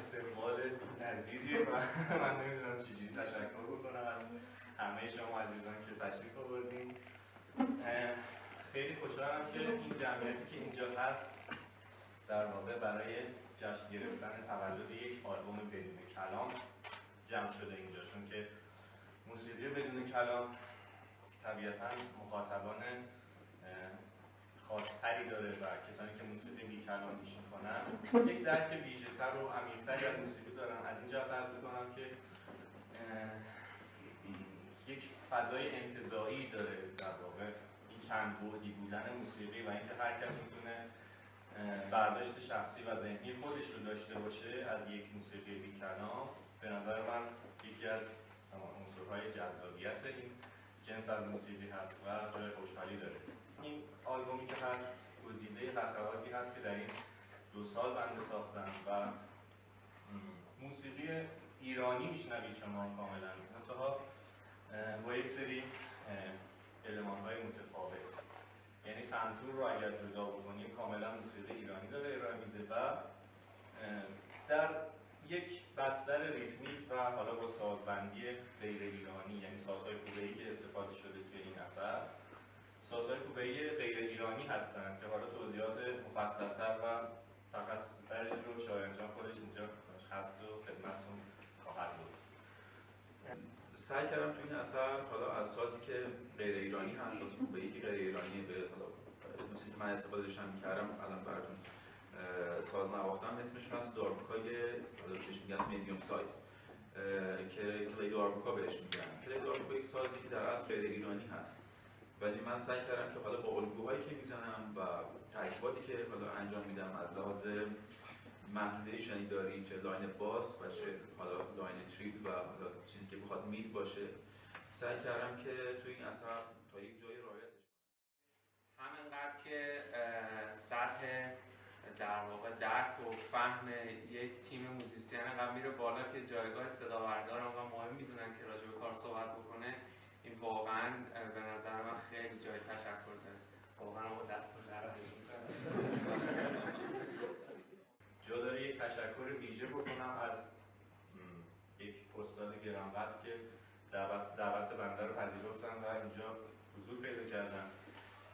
استقبال نظیریه و من نمیدونم چجوری تشکر بکنم از همه شما عزیزان که تشریف آوردین. خیلی خوشحالم که این جمعیتی که اینجا هست در واقع برای جشن گرفتن تولد یک آلبوم بدون کلام جمع شده اینجا، چون که موسیقی بدون کلام طبیعتاً مخاطبان خاص‌تری داره و کسانی که موسیقی بی کلام گوش می‌کنن یک درک ویژه‌تر و عمیق‌تری از موسیقی دارن. از این جهت عرض می‌کنم که یک فضای انتزاعی داره در واقع این چند بعدی بودن موسیقی و اینکه هر کس می‌تونه برداشت شخصی و ذهنی خودش رو داشته باشه از یک موسیقی بی کلام. به نظر من یکی از عنصرهای جذابیت این جنس از موسیقی هست و جای خوشحالی داره. این آلبومی که هست گزیده قطعاتی هست که در این 2 سال بنده ساختم و موسیقی ایرانی میشنوید شما کاملا، منتها با یک سری المان‌های متفاوت. یعنی سنتور رو اگر جدا بکنیم کاملا موسیقی ایرانی داره ارائه میده و در یک بستر ریتمیک و حالا با سازبندی غیر ایرانی، یعنی سازهای کوبه‌ای که استفاده شده توی این اثر سازهای کوبه‌ای غیر ایرانی هستند که حالا توضیحات مفصل‌تر و تخصصی‌ترش رو شایان جان خودش اینجا هست و خدمتتون خواهد بود. سعی کردم تو این اثر حالا از سازی که غیر ایرانی هست، ساز کوبه‌ای که غیر ایرانی به حالا اون چیزی که من استفاده داشتم می‌کردم الان براتون ساز نواختم، اسمش هست داربوکای حالا بهش میگن میدیوم سایز که کلی داربوکا بهش میگن. کلی داربوکا یک سازی که در اصل غیر ایرانی هست، ولی من سعی کردم که حالا با الگوهایی که میزنم و ترکیباتی که حالا انجام میدم از لحاظ محدوده شنیداری، چه لاین باس و چه حالا لاین تریپ و حالا چیزی که بخواد میت باشه، سعی کردم که توی این اثر تا یک جای رعایتش کنم. همینقدر که سطح در واقع درک و فهم یک تیم موزیسین انقدر میره بالا که جایگاه صداوردار و مهم میدونن که راجع به کار صحبت بکنه، این واقعا به نظر من خیلی جای تشکر داره. واقعا با دستون در جا داره یک تشکر ویژه بکنم از یک استاد گرانقدر که دعوت بنده رو پذیرفتن و اینجا حضور پیدا کردن،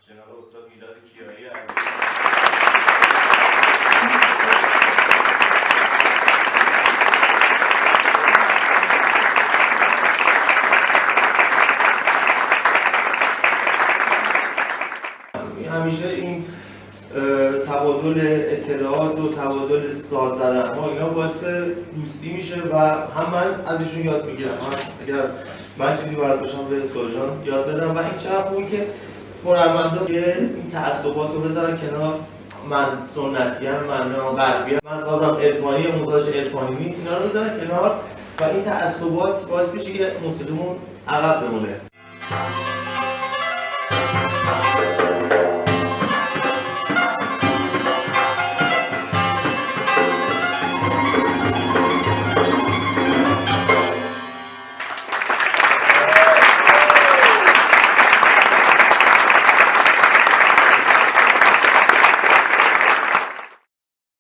جناب استاد میلاد کیایی از ساز زدن ها اینا باعث دوستی میشه و هم من از ایشون یاد میگیرم. اگر من چیزی بلد باشم به سوژان یاد بدم و این چقدر خوبی که هنرمندا که این تعصبات رو بذارن کنار، من سنتی ام، من غربی ام، من سازم عرفانی موزش عرفانی نیست، اینا رو بذارن کنار و این تعصبات باعث میشه که موسیقیمون عقب بمونه.